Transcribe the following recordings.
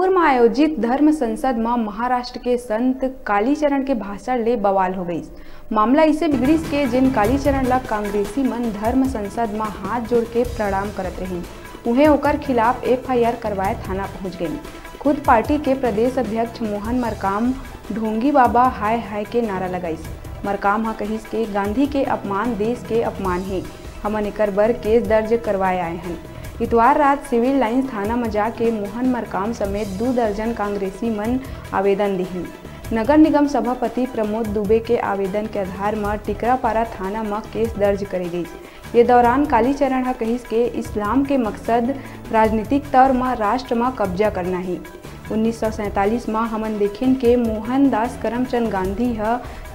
रामपुर में आयोजित धर्म संसद में महाराष्ट्र के संत कालीचरण के भाषण ले बवाल हो गई। मामला इसे बिगड़ी के जिन कालीचरण ला कांग्रेसी मन धर्म संसद में हाथ जोड़ के प्रणाम करत रही, उन्हें ओकर खिलाफ FIR करवाए थाना पहुंच गई। खुद पार्टी के प्रदेश अध्यक्ष मोहन मरकाम ढोंगी बाबा हाय हाय के नारा लगाई। मरकाम कहिस के गांधी के अपमान देश के अपमान है, हमन एकर बर केस दर्ज करवाए आए हैं। इतवार रात सिविल लाइन्स थाना में जाके मोहन मरकाम समेत 2 दर्जन कांग्रेसी मन आवेदन दिही। नगर निगम सभापति प्रमोद दुबे के आवेदन के आधार में टिकरापारा थाना में केस दर्ज करे गई। ये दौरान कालीचरण कहिस के इस्लाम के मकसद राजनीतिक तौर में राष्ट्र में कब्जा करना ही। 1947 में हमन देखें के मोहनदास करमचंद गांधी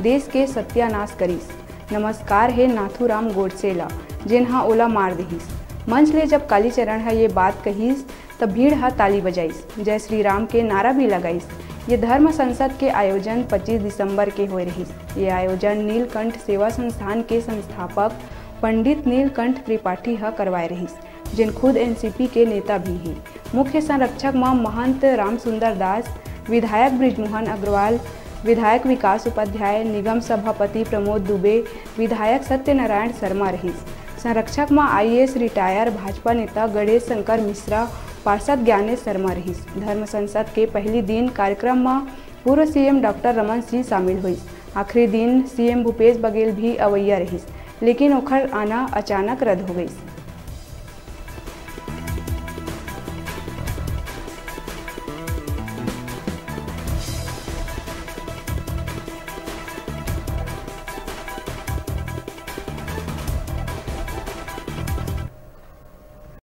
देश के सत्यानाश करिस। नमस्कार है नाथूराम गोडसे ला, जिन्हा ओला मार दिहिस। मंच ले जब कालीचरण ये बात कहिस तब भीड़ ताली बजाइस, जय श्री राम के नारा भी लगाइस। ये धर्म संसद के आयोजन 25 दिसंबर के हो रही। ये आयोजन नीलकंठ सेवा संस्थान के संस्थापक पंडित नीलकंठ त्रिपाठी करवाए रही, जिन खुद NCP के नेता भी हैं। मुख्य संरक्षक में महंत रामसुंदर दास, विधायक ब्रिजमोहन अग्रवाल, विधायक विकास उपाध्याय, निगम सभापति प्रमोद दुबे, विधायक सत्यनारायण शर्मा रही। संरक्षक में IAS रिटायर भाजपा नेता गणेश शंकर मिश्रा, पार्षद ज्ञानेश शर्मा रही। धर्म संसद के पहली दिन कार्यक्रम में पूर्व CM डॉक्टर रमन सिंह शामिल हुई। आखिरी दिन CM भूपेश बघेल भी अवैया रही, लेकिन ओखर आना अचानक रद्द हो गई।